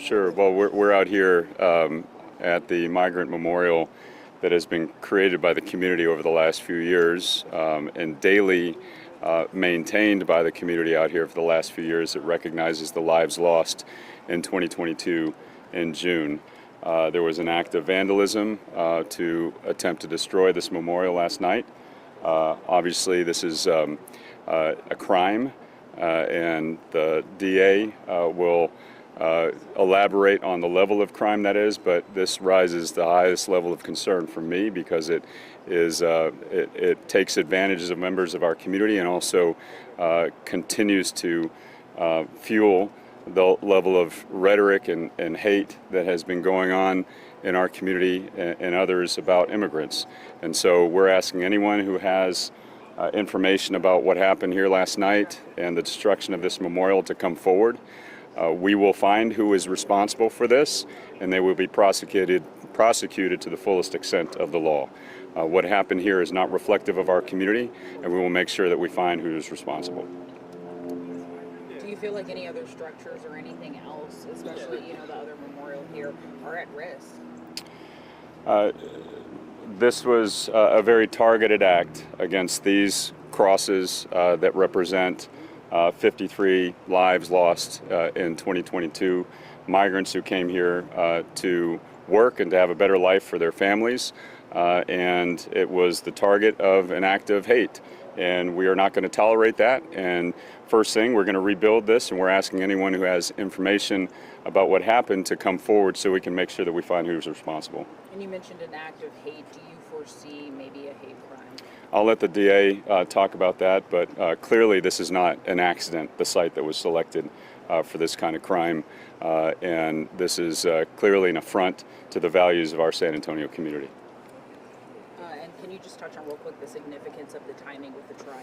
Sure. Well, we're out here at the migrant memorial that has been created by the community over the last few years and daily maintained by the community out here for the last few years that recognizes the lives lost in 2022 in June. There was an act of vandalism to attempt to destroy this memorial last night. Obviously, this is a crime, and the DA will elaborate on the level of crime that is, but this rises the highest level of concern for me because it takes advantage of members of our community and also continues to fuel the level of rhetoric and hate that has been going on in our community and others about immigrants. And so we're asking anyone who has information about what happened here last night and the destruction of this memorial to come forward. We will find who is responsible for this, and they will be prosecuted to the fullest extent of the law. What happened here is not reflective of our community, and we will make sure that we find who is responsible. Do you feel like any other structures or anything else, especially the other memorial here, are at risk? This was a very targeted act against these crosses that represent 53 lives lost in 2022, migrants who came here to work and to have a better life for their families, and it was the target of an act of hate, and we are not going to tolerate that. And first thing, we're going to rebuild this, and we're asking anyone who has information about what happened to come forward so we can make sure that we find who's responsible. And you mentioned an act of hate. Do you foresee maybe a hate crime? I'll let the DA talk about that, but clearly this is not an accident, the site that was selected for this kind of crime, and this is clearly an affront to the values of our San Antonio community. And can you just touch on real quick the significance of the timing with the trial?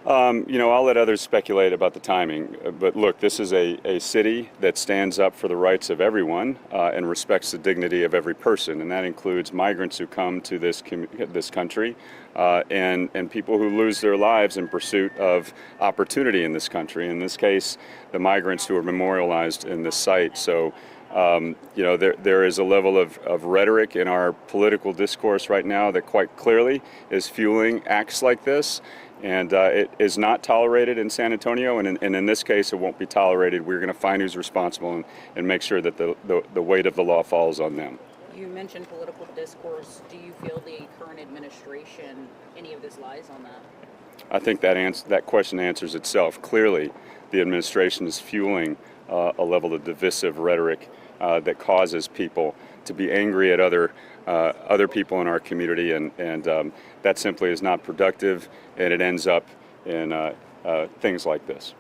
I'll let others speculate about the timing, but look, this is a city that stands up for the rights of everyone and respects the dignity of every person, and that includes migrants who come to this country and people who lose their lives in pursuit of opportunity in this country. In this case, the migrants who are memorialized in this site. So, there is a level of rhetoric in our political discourse right now that quite clearly is fueling acts like this. And it is not tolerated in San Antonio, and in this case, it won't be tolerated. We're going to find who's responsible and make sure that the weight of the law falls on them. You mentioned political discourse. Do you feel the current administration, any of this lies on that? I think that question answers itself. Clearly, the administration is fueling a level of divisive rhetoric that causes people to be angry at other people in our community, and that simply is not productive, and it ends up in things like this.